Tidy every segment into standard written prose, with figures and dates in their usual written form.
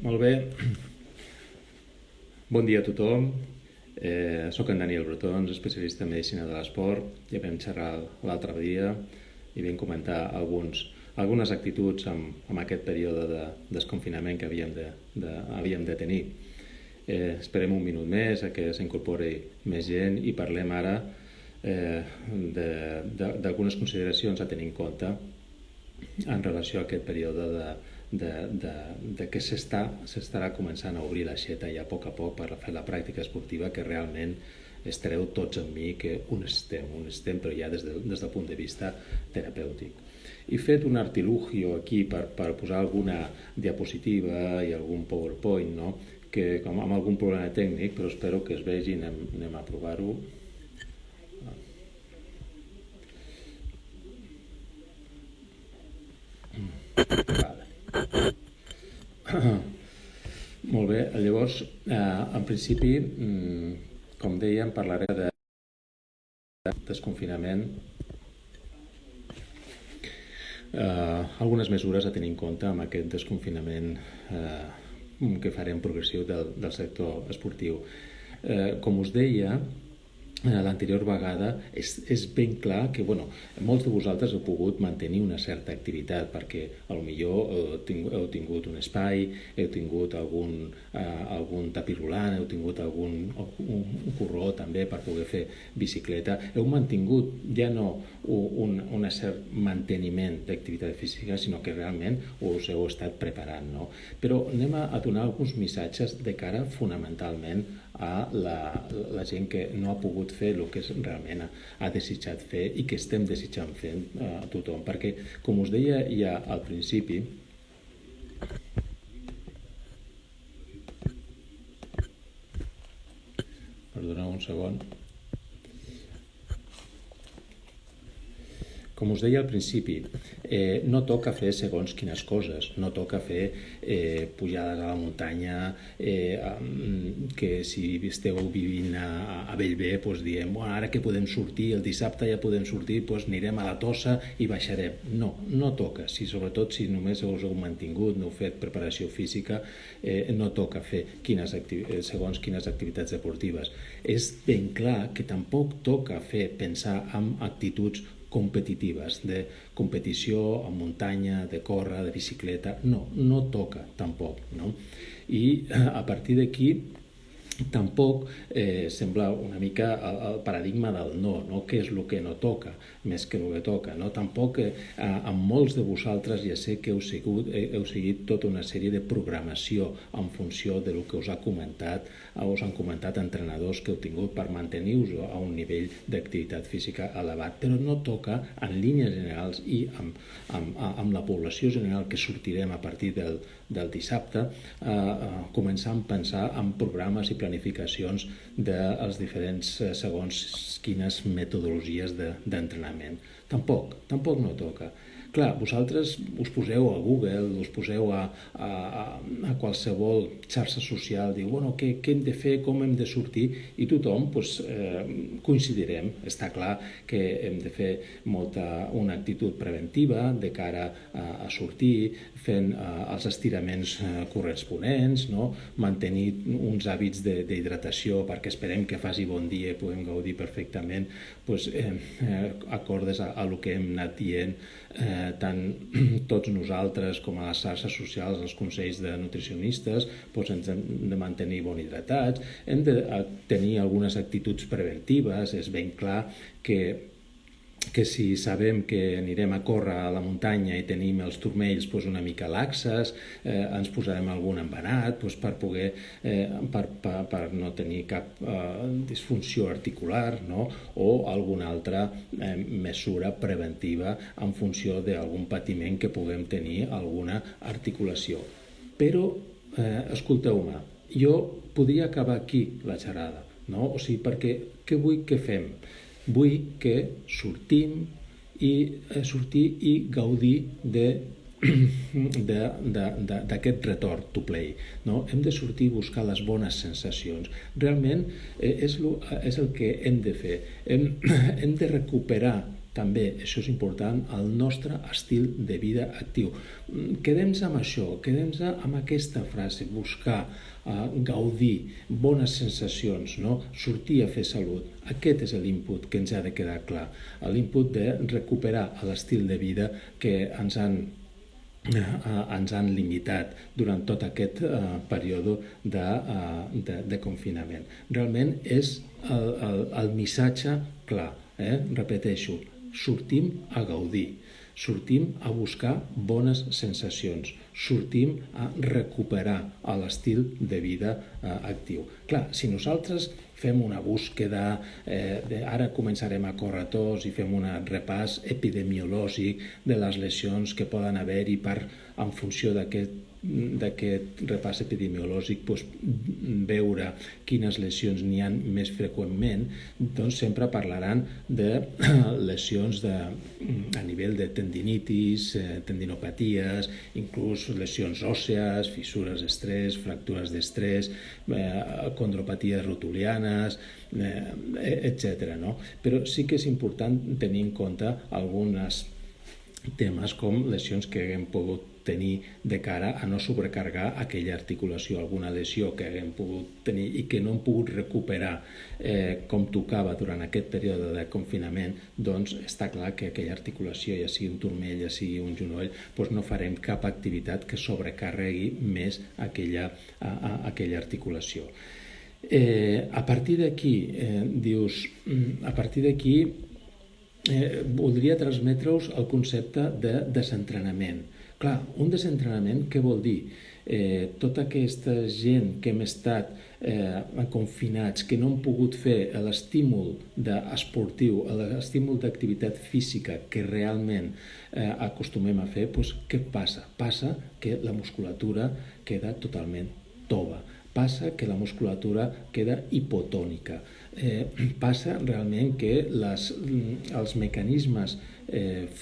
Molt bé. Bon dia a tothom. Soc en Daniel Brotons, especialista en Medicina de l'Esport. Ja vam xerrar l'altre dia i vam comentar algunes actituds en aquest període de desconfinament que havíem de tenir. Esperem un minut més a que s'incorpori més gent i parlem ara d'algunes consideracions a tenir en compte en relació a aquest període de que s'estarà començant a obrir l'aixeta ja a poc per fer la pràctica esportiva, que realment estareu tots amb mi que ho necessitem, però ja des del punt de vista terapèutic. He fet un artilugio aquí per posar alguna diapositiva i algun PowerPoint, no? Que com amb algun problema tècnic, però espero que es vegi, anem a provar-ho. Molt bé, llavors, en principi, com dèiem, parlaré de desconfinament, algunes mesures a tenir en compte amb aquest desconfinament que farem progressiu del sector esportiu. Com us deia, l'anterior vegada és ben clar que molts de vosaltres heu pogut mantenir una certa activitat perquè potser heu tingut un espai, heu tingut algun tapirulant, heu tingut un corró també per poder fer bicicleta, heu mantingut ja no un cert manteniment d'activitat física, sinó que realment us heu estat preparant, no? Però anem a donar alguns missatges de cara fonamentalment a la gent que no ha pogut fer el que realment ha desitjat fer i que estem desitjant fer a tothom, perquè com us deia ja al principi, perdoneu un segon, com us deia al principi, no toca fer segons quines coses, no toca fer pujades a la muntanya, que si esteu vivint a Bellver, doncs diem, ara que podem sortir, el dissabte ja podem sortir, doncs anirem a la Tossa i baixarem. No toca, sobretot si només us heu mantingut, no heu fet preparació física, no toca fer segons quines activitats esportives. És ben clar que tampoc toca pensar en actituds competitives, de competició en muntanya, de córrer, de bicicleta, no toca tampoc, no? I a partir d'aquí tampoc sembla una mica el paradigma del no? Què és el que no toca més que el que toca, no? Tampoc amb molts de vosaltres ja sé que heu seguit tota una sèrie de programació en funció del que us han comentat entrenadors que heu tingut per mantenir-vos a un nivell d'activitat física elevat, però no toca en línies generals i amb la població general que sortirem a partir del dissabte començar a pensar en programes i planificacions dels diferents segons quines metodologies d'entrenament. Tampoc no toca. Clar, vosaltres us poseu a Google, us poseu a qualsevol xarxa social, diu, què hem de fer, com hem de sortir, i tothom coincidirem. Està clar que hem de fer una actitud preventiva de cara a sortir, fent els estiraments corresponents, no? Mantenir uns hàbits d'hidratació perquè esperem que faci bon dia i puguem gaudir perfectament acordes a el que hem anat dient tant tots nosaltres com a les xarxes socials, els consells de nutricionistes, ens hem de mantenir ben hidratats, hem de tenir algunes actituds preventives. És ben clar que si sabem que anirem a córrer a la muntanya i tenim els turmells una mica laxes, ens posarem algun embenat per no tenir cap disfunció articular, no? O alguna altra mesura preventiva en funció d'algun patiment que puguem tenir, alguna articulació. Però, escolteu-me, jo podria acabar aquí la xerrada, no? O sigui, perquè què vull que fem? Vull que sortim i gaudir d'aquest retorn to play, no? Hem de sortir i buscar les bones sensacions. Realment és el que hem de fer. Hem de recuperar també, això és important, el nostre estil de vida actiu. Quedem-nos amb això, quedem-nos amb aquesta frase, buscar, gaudir, bones sensacions, no? Sortir a fer salut. Aquest és l'input que ens ha de quedar clar, l'input de recuperar l'estil de vida que ens han limitat durant tot aquest període de confinament. Realment és el missatge clar, repeteixo, sortim a gaudir, sortim a buscar bones sensacions, sortim a recuperar l'estil de vida actiu. Clar, si nosaltres fem una búsqueda, ara començarem a córrer tots i fem un repàs epidemiològic de les lesions que poden haver-hi en funció d'aquest repàs epidemiològic, veure quines lesions n'hi ha més freqüentment, doncs sempre parlaran de lesions a nivell de tendinitis, tendinopaties, inclús lesions òssees, fissures d'estrès, fractures d'estrès, condropaties rotulianes, etc. Però sí que és important tenir en compte alguns temes com lesions que haguem pogut tenir de cara a no sobrecarregar aquella articulació, alguna lesió que haguem pogut tenir i que no hem pogut recuperar com tocava durant aquest període de confinament, doncs està clar que aquella articulació, ja sigui un turmell, ja sigui un genoll, doncs no farem cap activitat que sobrecarregui més aquella articulació. A partir d'aquí, voldria transmetre-us el concepte de desentrenament. Clar, un desentrenament què vol dir? Tota aquesta gent que hem estat confinats, que no hem pogut fer l'estímul esportiu, l'estímul d'activitat física que realment acostumem a fer, doncs què passa? Passa que la musculatura queda totalment tova. Passa que la musculatura queda hipotònica. Passa realment que els mecanismes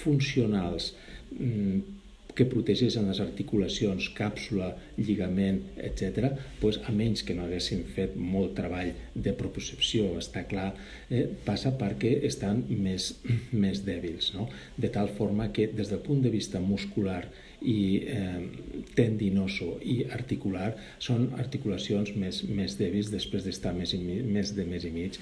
funcionals que protegeixen les articulacions, càpsula, lligament, etc., a menys que no haguessin fet molt treball de propriocepció, està clar, passa perquè estan més dèbils, no? De tal forma que des del punt de vista muscular i tendinoso i articular són articulacions més dèbils després d'estar més de mes i mig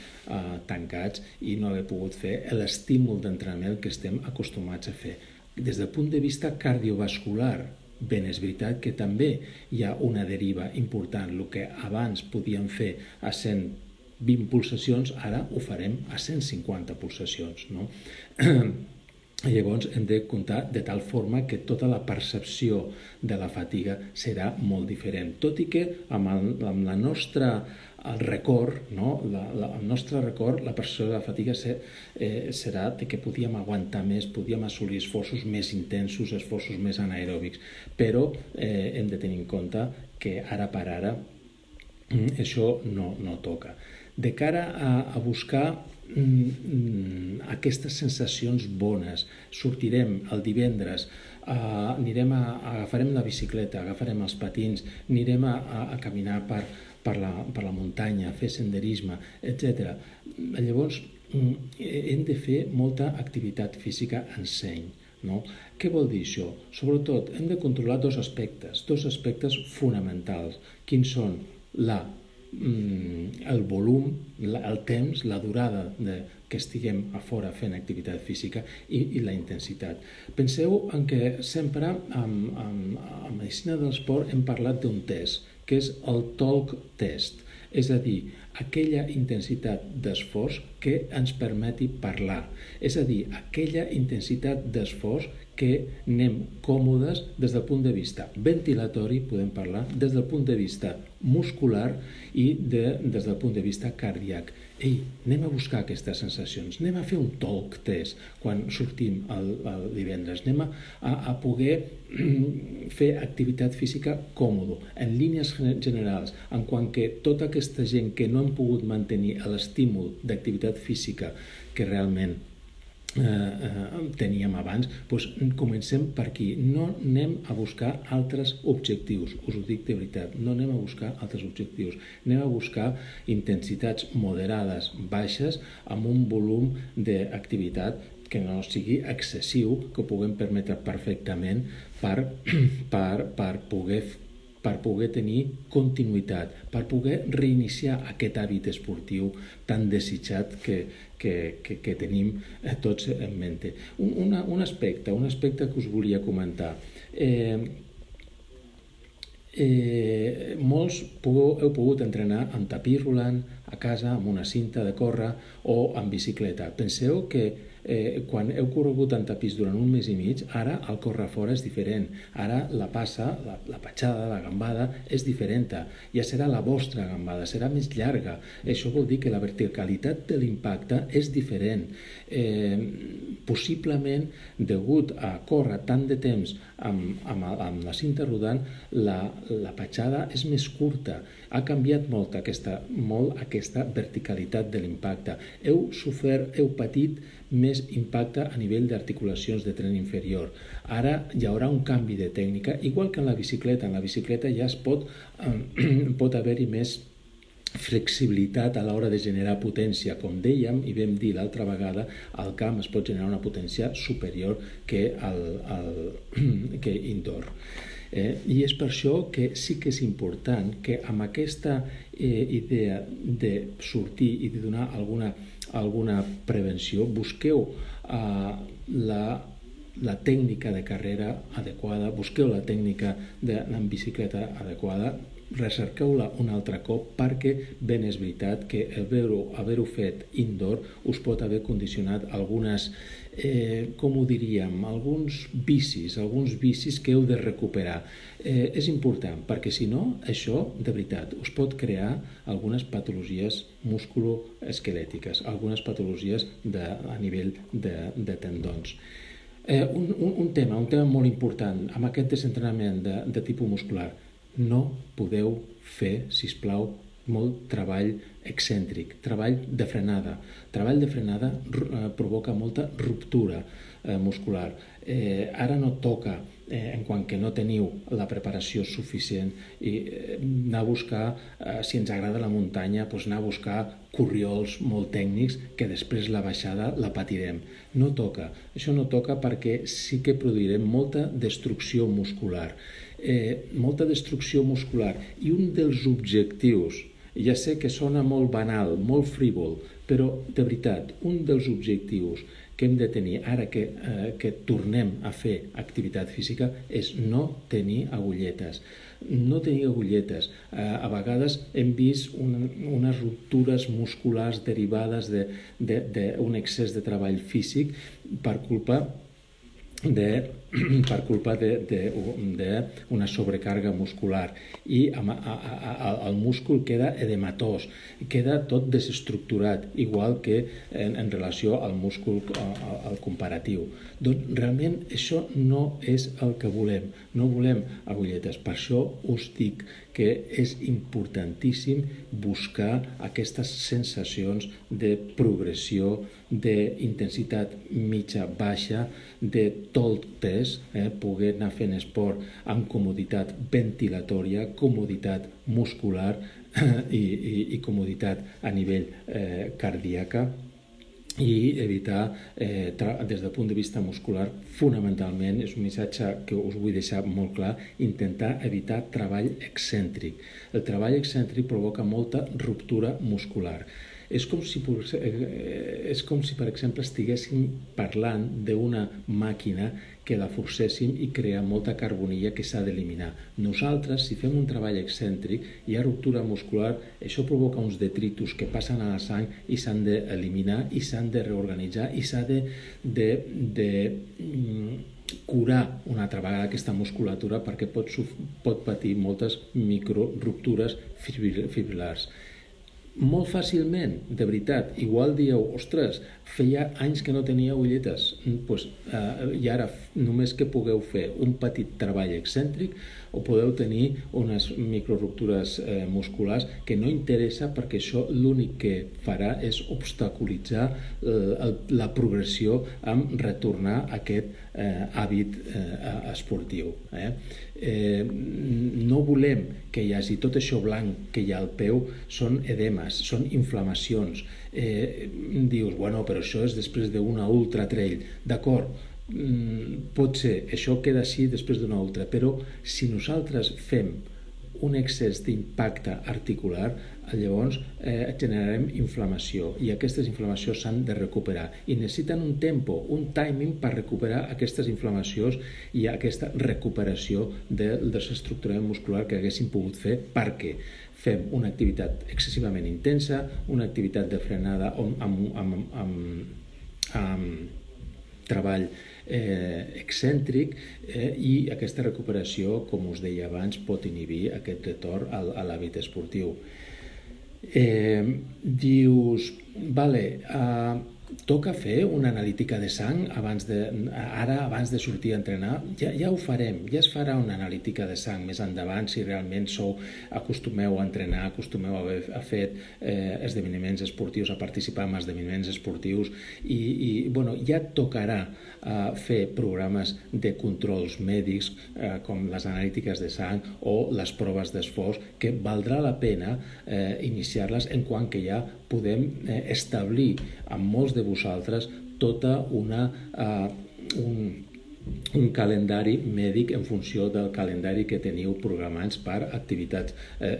tancats i no haver pogut fer l'estímul d'entrenament que estem acostumats a fer. Des del punt de vista cardiovascular, ben és veritat que també hi ha una deriva important. El que abans podíem fer a 120 pulsacions, ara ho farem a 150 pulsacions, no? Llavors hem de comptar de tal forma que tota la percepció de la fatiga serà molt diferent, tot i que amb la nostra record, no? El nostre record, la percepció de la fatiga serà que podíem aguantar més, podíem assolir esforços més intensos, esforços més anaeròbics, però hem de tenir en compte que ara per ara això no toca. De cara a buscar aquestes sensacions bones, sortirem el divendres, agafarem la bicicleta, agafarem els patins, anirem a caminar per la muntanya, a fer senderisme, etc. Llavors hem de fer molta activitat física en seny. No? Què vol dir això? Sobretot hem de controlar dos aspectes fonamentals. Quins són el volum, el temps, la durada que estiguem a fora fent activitat física i la intensitat. Penseu en que sempre en medicina de l'esport hem parlat d'un test, que és el talk test, és a dir, aquella intensitat d'esforç que ens permeti parlar, és a dir, aquella intensitat d'esforç que anem còmodes des del punt de vista ventilatori, podem parlar, des del punt de vista muscular i des del punt de vista cardíac. Anem a buscar aquestes sensacions, anem a fer un talk test quan sortim el divendres, anem a poder fer activitat física còmodo, en línies generals, en quant que tota aquesta gent que no han pogut mantenir l'estímul d'activitat física que realment teníem abans, doncs comencem per aquí. No anem a buscar altres objectius, us ho dic de veritat, no anem a buscar altres objectius, anem a buscar intensitats moderades, baixes, amb un volum d'activitat no sigui excessiu, que ho puguem permetre perfectament per poder tenir continuïtat, per poder reiniciar aquest hàbit esportiu tan desitjat que tenim tots en mente. Un aspecte que us volia comentar. Molts heu pogut entrenar amb tapís rolant a casa, amb una cinta de córrer o amb bicicleta. Penseu que quan heu corregut en tapís durant un mes i mig, ara el córrer fora és diferent. Ara la passa, la petjada, la gambada és diferent. Ja serà la vostra gambada, serà més llarga. Això vol dir que la verticalitat de l'impacte és diferent. Possiblement, degut a córrer tant de temps amb la cinta rodant, la petjada és més curta. Ha canviat molt aquesta verticalitat de l'impacte. Heu patit més impacte a nivell d'articulacions de tren inferior. Ara hi haurà un canvi de tècnica, igual que en la bicicleta. En la bicicleta ja pot haver-hi més flexibilitat a l'hora de generar potència. Com dèiem i vam dir l'altra vegada, al camp es pot generar una potència superior que indoor. I és per això que sí que és important que amb aquesta idea de sortir i de donar alguna prevenció, busqueu la tècnica de carrera adequada, busqueu la tècnica en bicicleta adequada, recerqueu-la un altre cop, perquè ben és veritat que haver-ho fet indoor us pot haver condicionat alguns vicis que heu de recuperar. És important, perquè si no, això, de veritat, us pot crear algunes patologies musculoesquelètiques, algunes patologies a nivell de tendons. Un tema molt important amb aquest desentrenament de tipus muscular: no podeu fer, sisplau, molt treball excèntric, treball de frenada. Treball de frenada provoca molta ruptura muscular. Ara no toca, en quant que no teniu la preparació suficient, i anar a buscar, si ens agrada la muntanya, anar a buscar corriols molt tècnics que després la baixada la patirem. No toca. Això no toca, perquè sí que produirem molta destrucció muscular. I un dels objectius, ja sé que sona molt banal, molt frívol, però de veritat, un dels objectius que hem de tenir ara que tornem a fer activitat física és no tenir agulletes. No tenir agulletes. A vegades hem vist unes ruptures musculars derivades d'un excés de treball físic per culpa d'una sobrecàrrega muscular, i el múscul queda edematós, queda tot desestructurat, igual que en relació al múscul al comparatiu. Doncs realment això no és el que volem. No volem agulletes. Per això us dic que és importantíssim buscar aquestes sensacions de progressió, d'intensitat mitja-baixa, de tot pes, poder anar fent esport amb comoditat ventilatòria, comoditat muscular i comoditat a nivell cardíaca, i evitar, des del punt de vista muscular, fonamentalment, és un missatge que us vull deixar molt clar, intentar evitar treball excèntric. El treball excèntric provoca molta ruptura muscular. És com si, per exemple, estiguéssim parlant d'una màquina que la forcéssim i crea molta carbonilla que s'ha d'eliminar. Nosaltres, si fem un treball excèntric, hi ha ruptura muscular, això provoca uns detritus que passen a la sang i s'han d'eliminar i s'han de reorganitzar i s'ha de curar una altra vegada aquesta musculatura, perquè pot patir moltes microruptures fibrilars. Molt fàcilment, de veritat. Igual dieu, ostres, feia anys que no tenia agulletes, i ara només que pugueu fer un petit treball excèntric o podeu tenir unes microruptures musculars que no interessa, perquè això l'únic que farà és obstaculitzar la progressió amb retornar a aquest hàbit esportiu. No volem que hi hagi tot això blanc que hi ha al peu, són edemes, són inflamacions. Dius, bueno, però això és després d'una ultra trail. D'acord, pot ser, això queda així després d'una ultra, però si nosaltres fem un excés d'impacte articular, llavors generarem inflamació, i aquestes inflamacions s'han de recuperar i necessiten un tempo, un timing per recuperar aquestes inflamacions i aquesta recuperació del desestructurament muscular que haguéssim pogut fer, perquè fem una activitat excessivament intensa, una activitat de frenada amb treball excèntric, i aquesta recuperació, com us deia abans, pot inhibir aquest retorn a l'hàbit esportiu. Dius, vale, toca fer una analítica de sang abans de sortir a entrenar? Ja ho farem, ja es farà una analítica de sang més endavant si realment acostumeu a entrenar, acostumeu a haver fet esdeveniments esportius, a participar en esdeveniments esportius, i bueno, ja tocarà fer programes de controls mèdics com les analítiques de sang o les proves d'esforç, que valdrà la pena iniciar-les en quant que ja podem establir amb molts de vosaltres tota un calendari mèdic en funció del calendari que teniu programats per activitats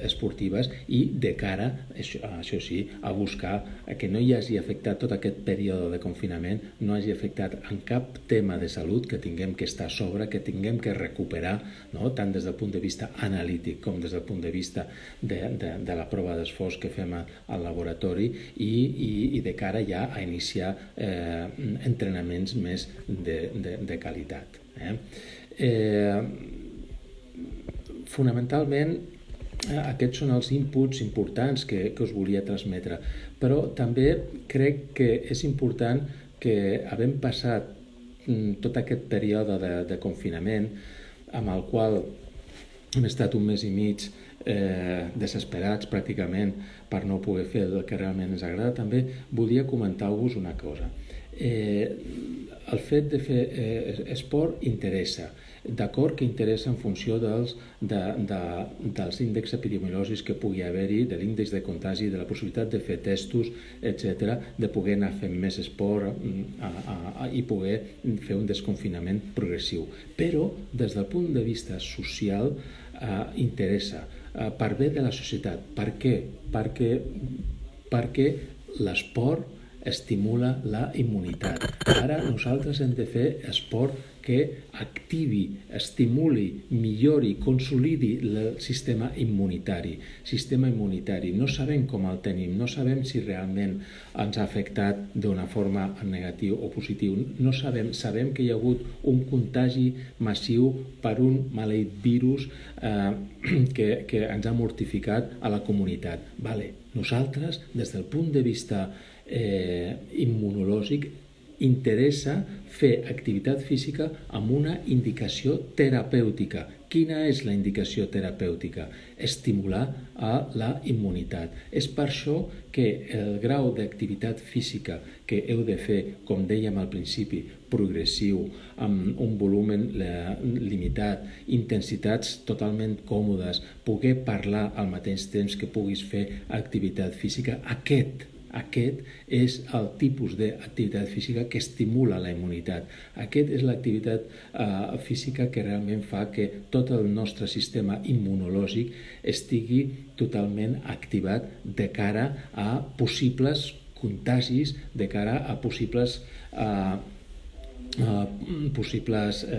esportives, i de cara, això sí, a buscar que no hi hagi afectat tot aquest període de confinament, no hagi afectat en cap tema de salut que tinguem que estar a sobre, que tinguem que recuperar, no? Tant des del punt de vista analític com des del punt de vista de la prova d'esforç que fem al laboratori, i de cara ja a iniciar entrenaments més de qualitat. Fonamentalment aquests són els inputs importants que us volia transmetre, però també crec que és important que, havent passat tot aquest període de confinament, amb el qual hem estat un mes i mig desesperats pràcticament per no poder fer el que realment ens agrada, també volia comentar-vos una cosa. El fet de fer esport interessa, d'acord que interessa en funció dels índexs epidemiològics que pugui haver-hi, de l'índex de contagi, de la possibilitat de fer testos, etc., de poder anar fent més esport i poder fer un desconfinament progressiu. Però, des del punt de vista social, interessa, per bé de la societat. Per què? Perquè l'esport estimula la immunitat. Ara nosaltres hem de fer esport que activi, estimuli, millori, consolidi el sistema immunitari. No sabem com el tenim, no sabem si realment ens ha afectat d'una forma negativa o positiva. No sabem que hi ha hagut un contagi massiu per un maleït virus que ens ha mortificat a la comunitat. Nosaltres, des del punt de vista immunològic, interessa fer activitat física amb una indicació terapèutica. Quina és la indicació terapèutica? Estimular a la immunitat. És per això que el grau d'activitat física que heu de fer, com dèiem al principi, progressiu, amb un volum limitat, intensitats totalment còmodes, poder parlar al mateix temps que puguis fer activitat física, aquest és el tipus d'activitat física que estimula la immunitat. Aquest és l'activitat física que realment fa que tot el nostre sistema immunològic estigui totalment activat de cara a possibles contagis, de cara a possibles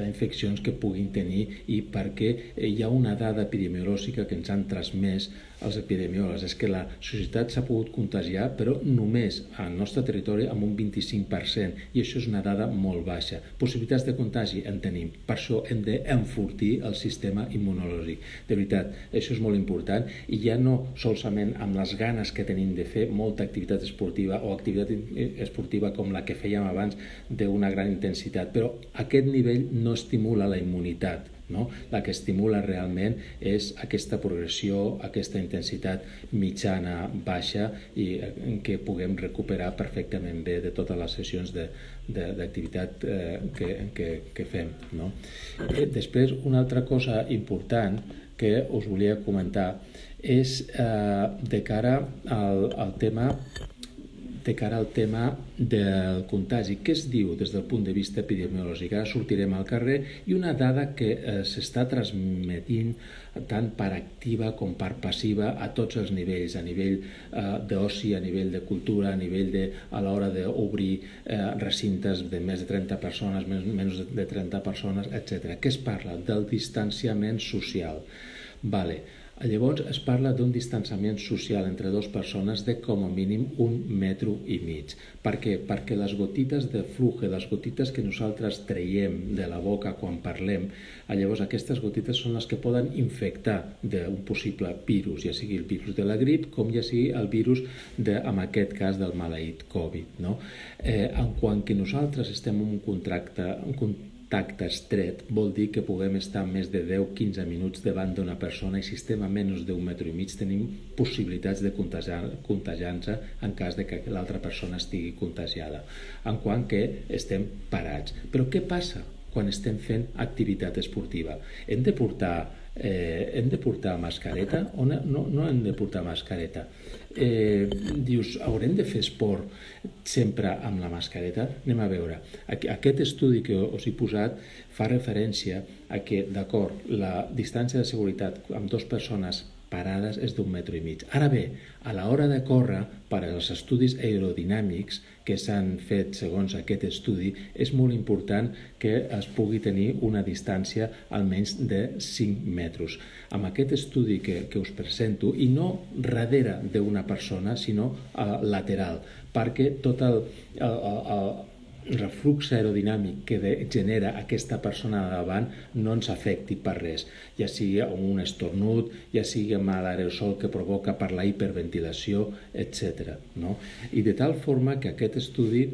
infeccions que puguin tenir, i perquè hi ha una dada epidemiològica que ens han transmès els epidemiòlegs, és que la societat s'ha pogut contagiar, però només al nostre territori amb un 25%, i això és una dada molt baixa. Possibilitats de contagi en tenim, per això hem d'enfortir el sistema immunològic. De veritat, això és molt important, i ja no solament amb les ganes que tenim de fer molta activitat esportiva o activitat esportiva com la que fèiem abans d'una gran intensitat, intensitat, però aquest nivell no estimula la immunitat, no? La que estimula realment és aquesta progressió, aquesta intensitat mitjana, baixa, i que puguem recuperar perfectament bé de totes les sessions d'activitat que fem, no? Després, una altra cosa important que us volia comentar és de cara al tema del contagi. Què es diu des del punt de vista epidemiològic? Ara sortirem al carrer i una dada que s'està transmetint tant per activa com per passiva a tots els nivells, a nivell d'oci, a nivell de cultura, a nivell a l'hora d'obrir recintes de més de 30 persones, menys de 30 persones, etc. Què es parla? Del distanciament social. Vale. Llavors es parla d'un distanciament social entre dues persones de com a mínim 1,5 metres. Per què? Perquè les gotites de fluix, les gotites que nosaltres traiem de la boca quan parlem, llavors aquestes gotites són les que poden infectar d'un possible virus, ja sigui el virus de la grip com ja sigui el virus, en aquest cas, del maleït Covid, no? En quant que nosaltres estem en un contacte estret, vol dir que puguem estar més de 10-15 minuts davant d'una persona, i si estem a menys d'1,5 metres tenim possibilitats de contagiar-nos en cas de que l'altra persona estigui contagiada, en quant que estem parats. Però què passa quan estem fent activitat esportiva? Hem de portar mascareta o no hem de portar mascareta? Dius, haurem de fer esport sempre amb la mascareta? Anem a veure. Aquest estudi que us he posat fa referència a que, d'acord, la distància de seguretat amb dues persones parades és d'1,5 metres. Ara bé, a l'hora de córrer, per als estudis aerodinàmics que s'han fet segons aquest estudi, és molt important que es pugui tenir una distància almenys de 5 metres. Amb aquest estudi que us presento, i no darrere d'una persona, sinó lateral, perquè tot el reflux aerodinàmic que genera aquesta persona de davant no ens afecti per res, ja sigui un estornut, ja sigui amb l'aerosol que provoca per la hiperventilació, etc. No? I de tal forma que aquest estudi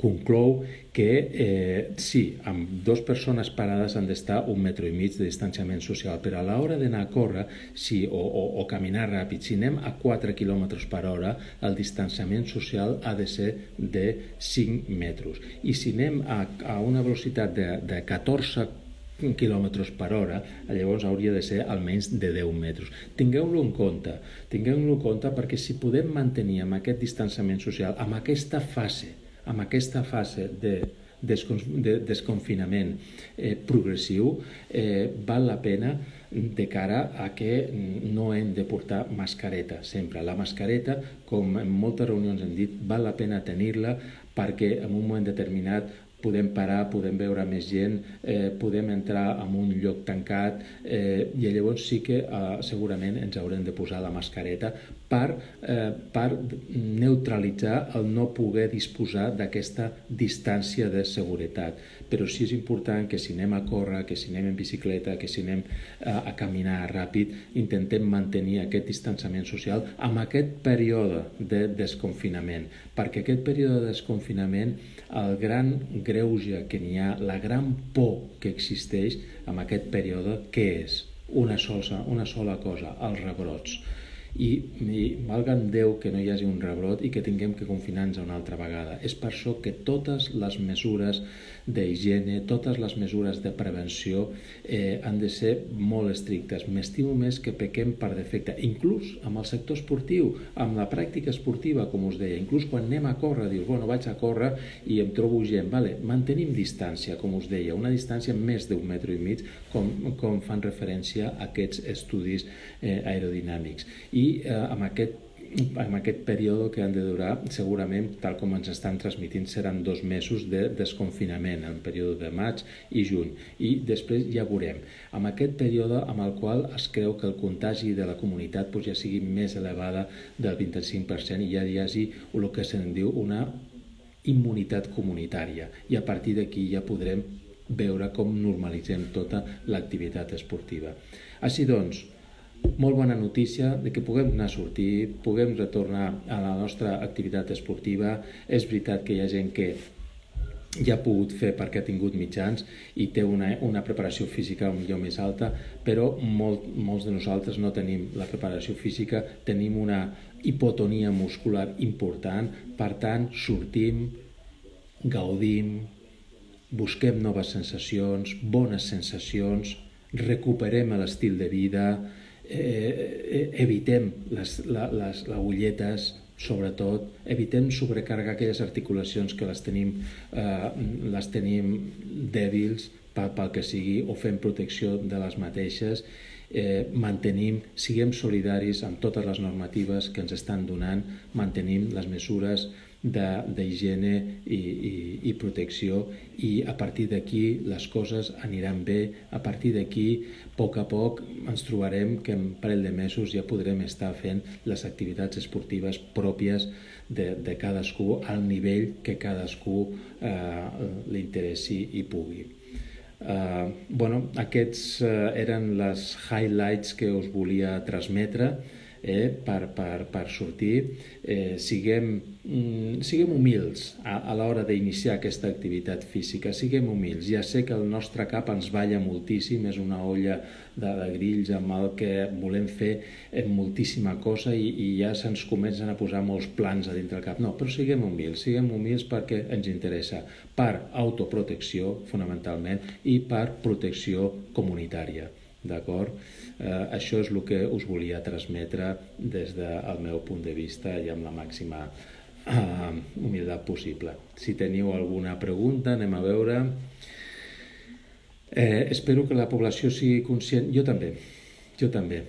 conclou que sí, amb dues persones parades han d'estar 1,5 metres de distanciament social, però a l'hora d'anar a córrer o caminar ràpid, si anem a 4 km per hora, el distanciament social ha de ser de 5 metres. I si anem a una velocitat de 14 km per hora, llavors hauria de ser almenys de 10 metres. Tingueu-lo en compte perquè si podem mantenir amb aquest distanciament social, amb aquesta fase de desconfinament progressiu, val la pena de cara a que no hem de portar mascareta sempre. La mascareta, com en moltes reunions hem dit, val la pena tenir-la perquè en un moment determinat podem parar, podem veure més gent, podem entrar en un lloc tancat, i llavors sí que segurament ens haurem de posar la mascareta per neutralitzar el no poder disposar d'aquesta distància de seguretat. Però sí és important que si anem a córrer, que si anem en bicicleta, que si anem a caminar ràpid, intentem mantenir aquest distanciament social amb aquest període de desconfinament, perquè aquest període de desconfinament, el gran greuge que n'hi ha, la gran por que existeix en aquest període, què és? Una sola cosa, els rebrots. I valga'm Déu que no hi hagi un rebrot i que tinguem que confinar-nos una altra vegada. És per això que totes les mesures d'higiene, totes les mesures de prevenció han de ser molt estrictes. M'estimo més que pequem per defecte, inclús amb el sector esportiu, amb la pràctica esportiva, com us deia. Inclús quan anem a córrer, dius, bueno, vaig a córrer i em trobo gent. Vale, mantenim distància, com us deia, una distància més d'1,5 metres, com fan referència a aquests estudis aerodinàmics. I amb aquest període que han de durar, segurament, tal com ens estan transmitint, seran 2 mesos de desconfinament, el període de maig i juny, i després ja veurem. Amb aquest període amb el qual es creu que el contagi de la comunitat ja sigui més elevada del 25% i ja hi hagi el que se'n diu una immunitat comunitària, i a partir d'aquí ja podrem veure com normalitzem tota l'activitat esportiva. Així doncs, molt bona notícia de que puguem anar a sortir, puguem retornar a la nostra activitat esportiva. És veritat que hi ha gent que ja ha pogut fer perquè ha tingut mitjans i té una preparació física millor més alta, però molts de nosaltres no tenim la preparació física, tenim una hipotonia muscular important, per tant sortim, gaudim, busquem noves sensacions, bones sensacions, recuperem l'estil de vida, evitem les agulletes, sobretot, evitem sobrecarregar aquelles articulacions que les tenim dèbils pel que sigui, o fem protecció de les mateixes, siguem solidaris amb totes les normatives que ens estan donant, mantenim les mesures d'higiene i protecció, i a partir d'aquí les coses aniran bé. A partir d'aquí, a poc ens trobarem que en un parell de mesos ja podrem estar fent les activitats esportives pròpies de cadascú al nivell que cadascú li interessi i pugui. Aquests eren les highlights que us volia transmetre per sortir. Siguem humils a l'hora d'iniciar aquesta activitat física, siguem humils. Ja sé que el nostre cap ens balla moltíssim, és una olla de grills amb el que volem fer moltíssima cosa i ja se'ns comencen a posar molts plans a dintre del cap. No, però siguem humils perquè ens interessa, per autoprotecció fonamentalment i per protecció comunitària. D'acord? Això és el que us volia transmetre des del meu punt de vista i amb la màxima humilitat possible. Si teniu alguna pregunta, anem a veure. Espero que la població sigui conscient. Jo també.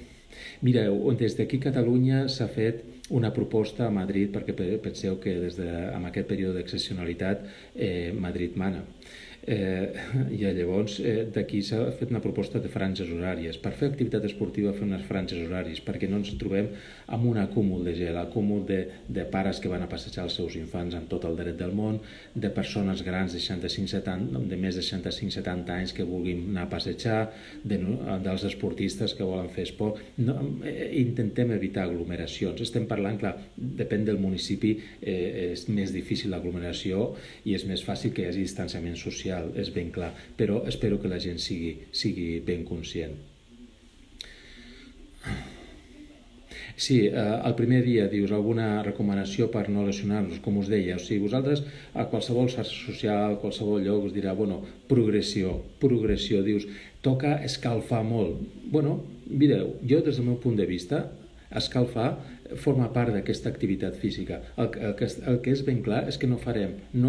Mireu, des d'aquí a Catalunya s'ha fet una proposta a Madrid, perquè penseu que en aquest període d'excepcionalitat Madrid mana. I llavors d'aquí s'ha fet una proposta de franges horàries per fer activitat esportiva, fer unes franges horàries, perquè no ens trobem amb un acúmul de gent, acúmul de pares que van a passejar els seus infants amb tot el dret del món, de persones grans de més de 65-70 anys que vulguin anar a passejar, dels esportistes que volen fer esport. Intentem evitar aglomeracions. Estem parlant, clar, depèn del municipi, és més difícil l'aglomeració i és més fàcil que hi hagi distanciament social, és ben clar, però espero que la gent sigui ben conscient. Sí, el primer dia dius alguna recomanació per no lesionar-nos, com us deia, o sigui, vosaltres a qualsevol xarxa social, a qualsevol lloc us dirà, progressió, dius, toca escalfar molt. Mireu, jo des del meu punt de vista, escalfar forma part d'aquesta activitat física. El que és ben clar és que no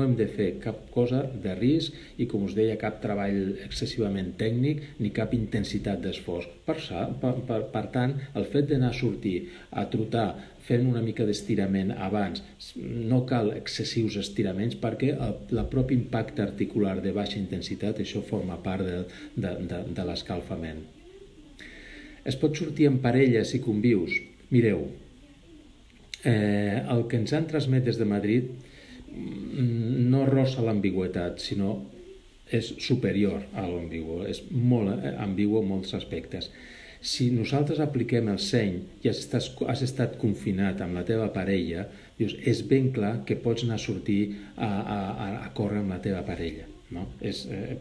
hem de fer cap cosa de risc i, com us deia, cap treball excessivament tècnic ni cap intensitat d'esforç. Per tant, el fet d'anar a sortir, a trotar, fent una mica d'estirament abans, no cal excessius estiraments perquè el propi impacte articular de baixa intensitat, això forma part de l'escalfament. Es pot sortir en parella si convius? Mireu, el que ens han transmet des de Madrid no rossa l'ambigüitat, sinó és superior a l'ambigu, és molt ambigu en molts aspectes. Si nosaltres apliquem el seny i has estat confinat amb la teva parella, dius, és ben clar que pots anar a sortir a córrer amb la teva parella. No?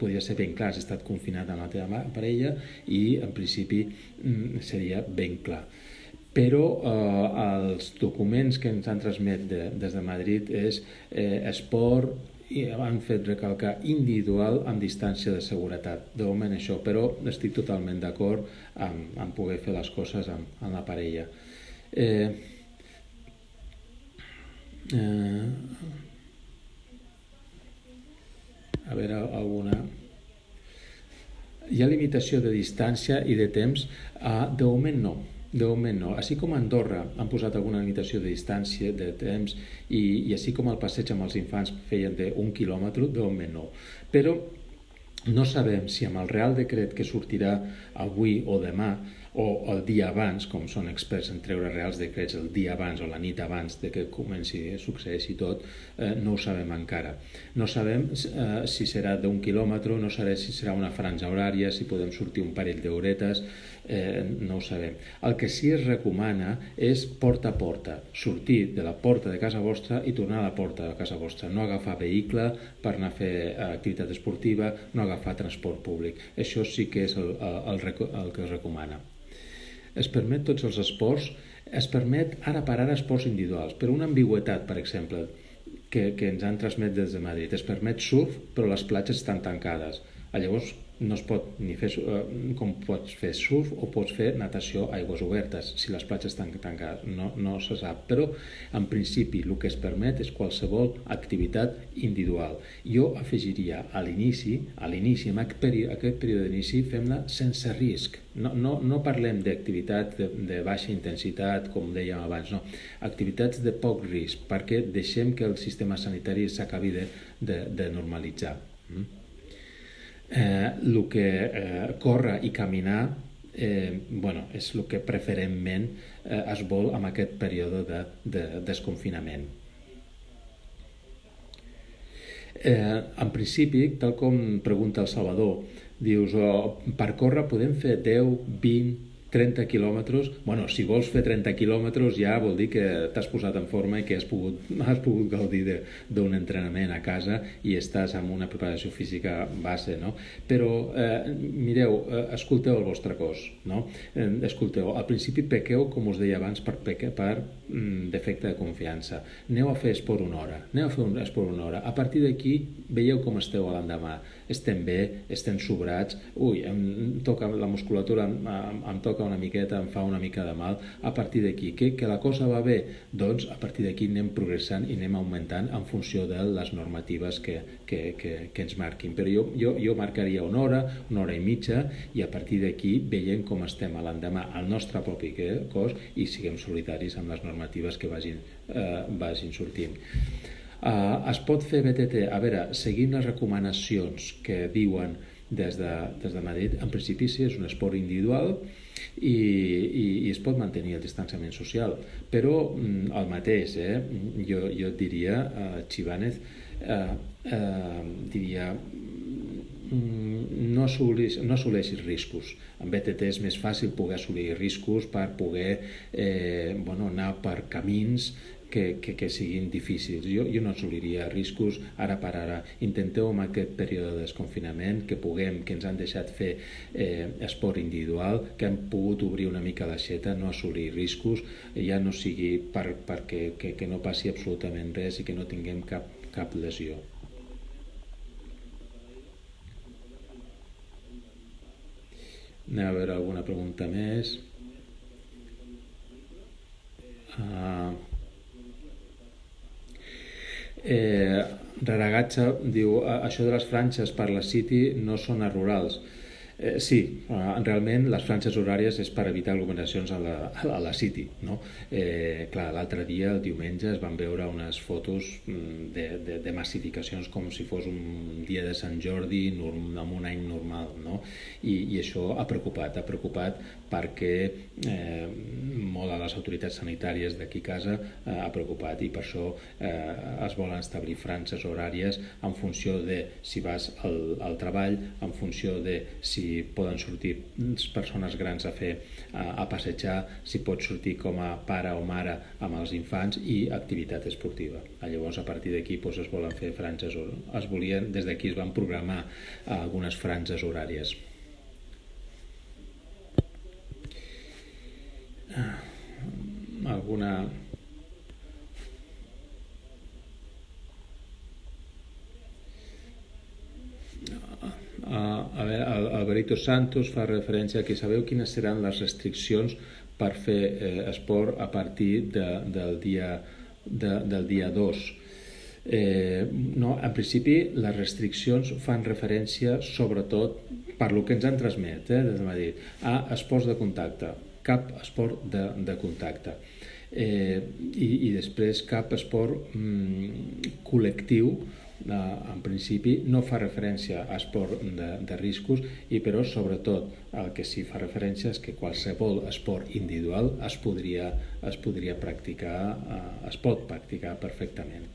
Podria ser ben clar, has estat confinat amb la teva parella i en principi seria ben clar. Però els documents que ens han transmet des de Madrid és esport, i han fet recalcar individual amb distància de seguretat. De moment això, però estic totalment d'acord en poder fer les coses amb la parella. A veure, alguna... Hi ha limitació de distància i de temps? De moment no. Així com a Andorra han posat alguna limitació de distància, de temps, i així com el passeig amb els infants feien d'1 quilòmetre, de moment no. Però no sabem si amb el Real Decret que sortirà avui o demà, o el dia abans, com són experts en treure reals decrets el dia abans o la nit abans de que succeeixi tot, no ho sabem encara. No sabem si serà d'1 quilòmetre, no sabem si serà una franja horària, si podem sortir un parell d'horetes, no ho sabem. El que sí es recomana és porta a porta, sortir de la porta de casa vostra i tornar a la porta de casa vostra, no agafar vehicle per anar a fer activitat esportiva, no agafar transport públic. Això sí que és el que es recomana. Es permet tots els esports, es permet ara per ara esports individuals, però una ambigüetat, per exemple, que ens han transmet des de Madrid. Es permet surf, però les platges estan tancades. Llavors no es pot ni fer com pots fer surf o pots fer natació a aigües obertes si les platges estan tancades, no se sap, però en principi el que es permet és qualsevol activitat individual. Jo afegiria a l'inici, en aquest període d'inici, fem-la sense risc. No parlem d'activitat de baixa intensitat, com dèiem abans, no. Activitats de poc risc, perquè deixem que el sistema sanitari s'acabi de normalitzar. El que córrer i caminar és el que preferentment es vol en aquest període de desconfinament. En principi, tal com pregunta el Salvador, dius, per córrer podem fer 10, 20, 30 quilòmetres. Bueno, si vols fer 30 quilòmetres ja vol dir que t'has posat en forma i que has pogut gaudir d'un entrenament a casa i estàs amb una preparació física base, no? Però mireu, escolteu el vostre cos, no? Escolteu, al principi pequeu, com us deia abans, per defecte de confiança. Aneu a fer esport una hora. A partir d'aquí veieu com esteu a l'endemà. Estem bé, estem sobrats, em toca la musculatura, em toca una miqueta, em fa una mica de mal. A partir d'aquí, que la cosa va bé? Doncs a partir d'aquí anem progressant i anem augmentant en funció de les normatives que ens marquin. Però jo marcaria una hora i mitja, i a partir d'aquí veiem com estem a l'endemà al nostre propi cos i siguem solidaris amb les normatives que vagin sortint. Es pot fer BTT? A veure, seguint les recomanacions que diuen des de Madrid, en principi sí, és un esport individual i es pot mantenir el distanciament social, però el mateix, jo et diria, Chivánez, diria no assoleixis riscos. En BTT és més fàcil poder assolir riscos per poder anar per camins que siguin difícils. Jo no assoliria riscos ara per ara. Intenteu en aquest període de desconfinament que ens han deixat fer esport individual, que hem pogut obrir una mica l'aixeta, no assolir riscos, ja no sigui perquè no passi absolutament res i que no tinguem cap lesió. Anem a veure alguna pregunta més. Raragatxa diu, això de les franges per la City no són a rurals. Sí, realment les franges horàries és per evitar aglomeracions a la City, no? Clar, l'altre dia, el diumenge, es van veure unes fotos de massificacions com si fos un dia de Sant Jordi en un any normal, no? I això ha preocupat perquè molt a les autoritats sanitàries d'aquí a casa ha preocupat, i per això es volen establir franges horàries en funció de si vas al treball, en funció de si poden sortir persones grans a passejar, si pots sortir com a pare o mare amb els infants, i activitat esportiva. Llavors, a partir d'aquí es volen fer franges, des d'aquí es van programar algunes franges horàries. Alguna... A veure, Alberito Santos fa referència a que sabeu quines seran les restriccions per fer esport a partir del dia 2. No, en principi les restriccions fan referència sobretot per lo que ens han transmet des de Madrid a esports de contacte, cap esport de contacte, i després cap esport col·lectiu. En principi no fa referència a esport de riscos, però sobretot el que sí fa referència és que qualsevol esport individual es pot practicar perfectament.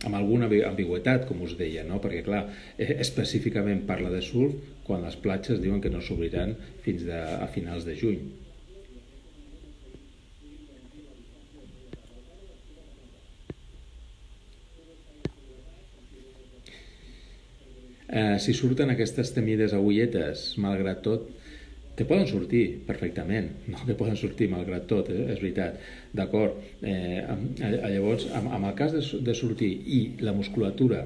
amb alguna ambigüitat, com us deia, no? Perquè, clar, específicament parla de surf quan les platges diuen que no s'obriran fins a finals de juny. Si surten aquestes temides agulletes, malgrat tot, que poden sortir perfectament, no que poden sortir malgrat tot, és veritat, d'acord. Llavors, amb el cas de sortir i la musculatura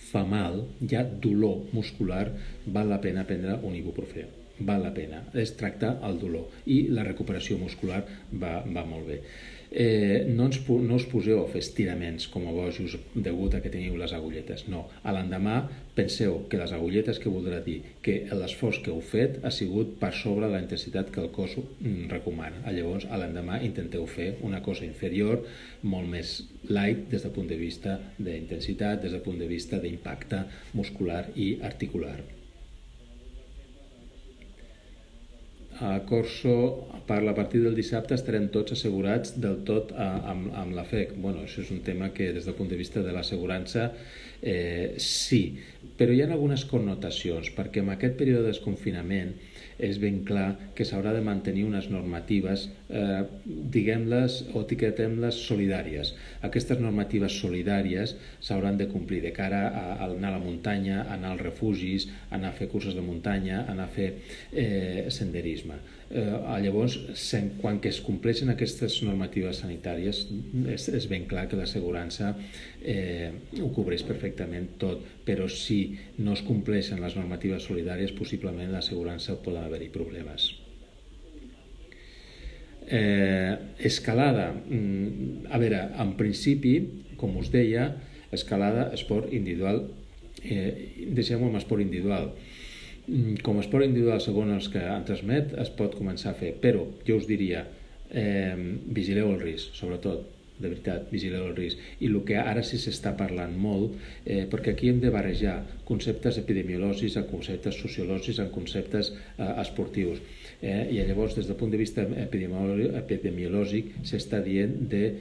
fa mal, hi ha dolor muscular, val la pena prendre un ibuprofè. Val la pena, es tracta el dolor i la recuperació muscular va molt bé. No us poseu a fer estiraments com a bojos degut a que teniu les agulletes, no. A l'endemà penseu que les agulletes, que voldrà dir que l'esforç que heu fet ha sigut per sobre la intensitat que el cos recomana. Llavors, a l'endemà intenteu fer una cosa inferior, molt més light des del punt de vista d'intensitat, des del punt de vista d'impacte muscular i articular. A Corso, a partir del dissabte estarem tots assegurats del tot amb la FEC. Bueno, això és un tema que des del punt de vista de l'assegurança sí, però hi ha algunes connotacions, perquè en aquest període de desconfinament és ben clar que s'haurà de mantenir unes normatives, diguem-les o etiquetem-les solidàries. Aquestes normatives solidàries s'hauran de complir de cara a anar a la muntanya, a anar als refugis, a anar a fer curses de muntanya, a anar a fer senderisme. Llavors, quan que es compleixen aquestes normatives sanitàries, és ben clar que l'assegurança ho cobreix perfectament tot, però si no es compleixen les normatives solidàries, possiblement l'assegurança poden haver-hi problemes. Escalada, a veure, en principi, com us deia, escalada, esport individual, deixem-ho amb esport individual. Com a esport individual, segons els que han transmet, es pot començar a fer, però jo us diria, vigileu el risc, sobretot, de veritat, vigileu el risc. I el que ara sí s'està parlant molt, perquè aquí hem de barrejar conceptes epidemiològics amb conceptes sociològics, amb conceptes esportius. I llavors, des del punt de vista epidemiològic, s'està dient de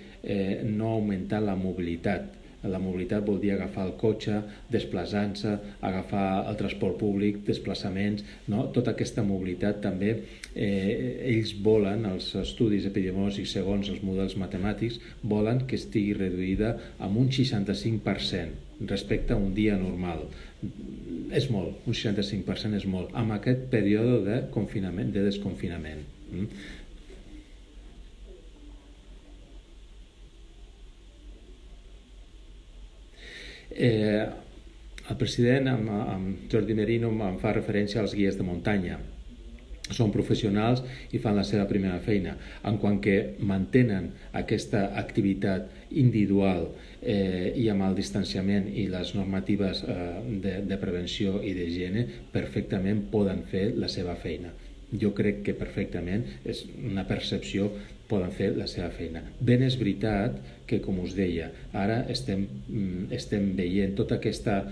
no augmentar la mobilitat. La mobilitat vol dir agafar el cotxe, desplaçant-se, agafar el transport públic, desplaçaments, no? Tota aquesta mobilitat també, ells volen, els estudis epidemiològics segons els models matemàtics, volen que estigui reduïda amb un 65% respecte a un dia normal. És molt, un 65% és molt, amb aquest període de confinament, de desconfinament. El president, amb Jordi Merino, em fa referència als guies de muntanya. Són professionals i fan la seva primera feina. En quant que mantenen aquesta activitat individual i amb el distanciament i les normatives de prevenció i d'higiene, perfectament poden fer la seva feina. Jo crec que perfectament, és una percepció, poden fer la seva feina. Ben és veritat que, com us deia, ara estem veient totes aquestes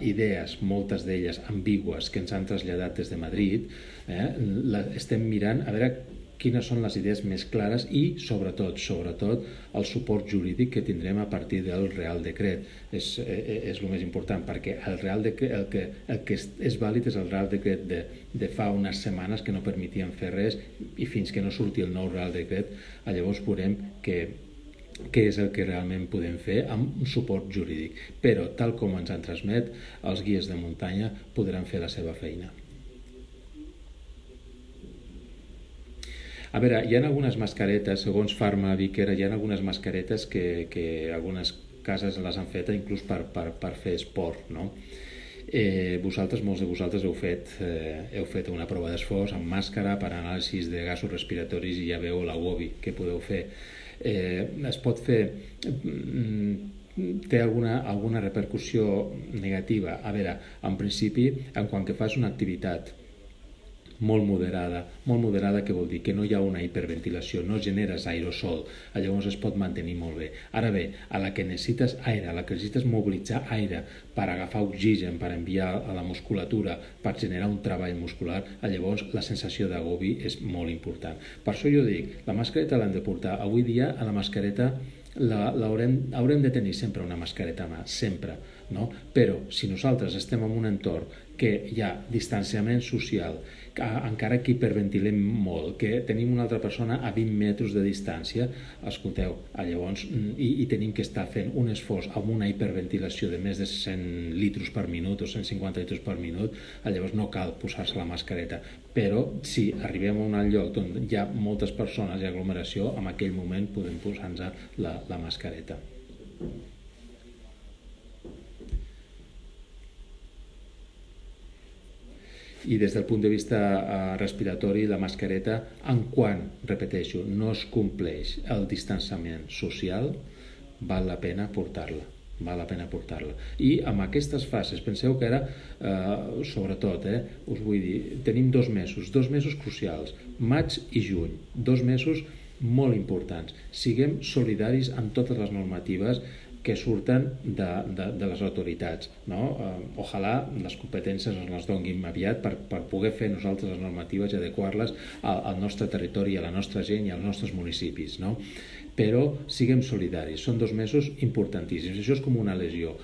idees, moltes d'elles ambigües, que ens han traslladat des de Madrid, estem mirant a veure quines són les idees més clares i, sobretot, el suport jurídic que tindrem a partir del Real Decret. És el més important, perquè el que és vàlid és el Real Decret de fa unes setmanes que no permetien fer res, i fins que no surti el nou Real Decret, llavors veurem què és el que realment podem fer amb un suport jurídic. Però, tal com ens han transmet, els guies de muntanya podran fer la seva feina. A veure, hi ha algunes mascaretes, segons Pharma Vicker, hi ha algunes mascaretes que algunes cases les han fet inclús per fer esport, no? Molts de vosaltres heu fet una prova d'esforç amb màscara per anàlisis de gasos respiratoris i ja veu la UOBI que podeu fer. Es pot fer, té alguna repercussió negativa. A veure, en principi, en quan que fas una activitat molt moderada, que vol dir que no hi ha una hiperventilació, no generes aerosol, llavors es pot mantenir molt bé. Ara bé, a la que necessites aire, a la que necessites mobilitzar aire per agafar oxigen, per enviar a la musculatura, per generar un treball muscular, llavors la sensació d'agobi és molt important. Per això jo dic, la mascareta l'hem de portar. Avui dia a la mascareta haurem de tenir sempre una mascareta a mà, sempre, no? Però si nosaltres estem en un entorn que hi ha distanciament social, encara que hiperventilem molt, que tenim una altra persona a 20 metres de distància, escolteu, llavors, i tenim que estar fent un esforç amb una hiperventilació de més de 100 litres per minut o 150 litres per minut, llavors no cal posar-se la mascareta. Però si arribem a un lloc on hi ha moltes persones i aglomeració, en aquell moment podem posar-nos la mascareta. I des del punt de vista respiratori, la mascareta, en quan, repeteixo, no es compleix el distanciament social, val la pena portar-la. Val la pena portar-la. I amb aquestes fases, penseu que ara, sobretot, us vull dir, tenim 2 mesos crucials, maig i juny, 2 mesos molt importants. Siguem solidaris amb totes les normatives que surten de les autoritats, no? Ojalà les competències ens les donguin aviat per poder fer nosaltres les normatives i adequar-les al nostre territori, a la nostra gent i als nostres municipis, no? Però siguem solidaris, són 2 mesos importantíssims. Això és com una lesió.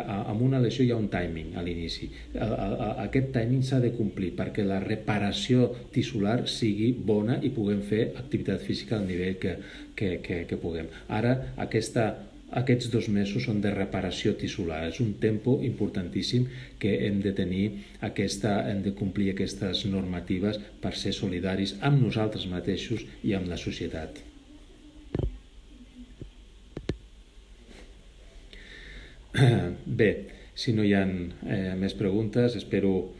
Amb una lesió hi ha un timing a l'inici. Aquest timing s'ha de complir perquè la reparació tissular sigui bona i puguem fer activitat física al nivell que puguem. Ara, aquests 2 mesos són de reparació tissular. És un tempo importantíssim que hem de tenir, hem de complir aquestes normatives per ser solidaris amb nosaltres mateixos i amb la societat. Bé, si no hi ha més preguntes, espero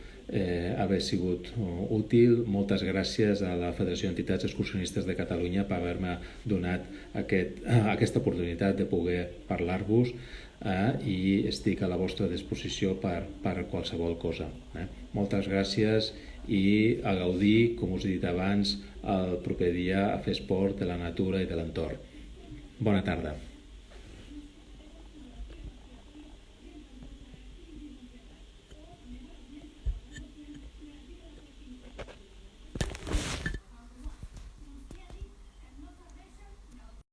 haver sigut útil. Moltes gràcies a la Federació d'Entitats Excursionistes de Catalunya per haver-me donat aquesta oportunitat de poder parlar-vos i estic a la vostra disposició per qualsevol cosa. Moltes gràcies i a gaudir, com us he dit abans, el proper dia a fer esport de la natura i de l'entorn. Bona tarda.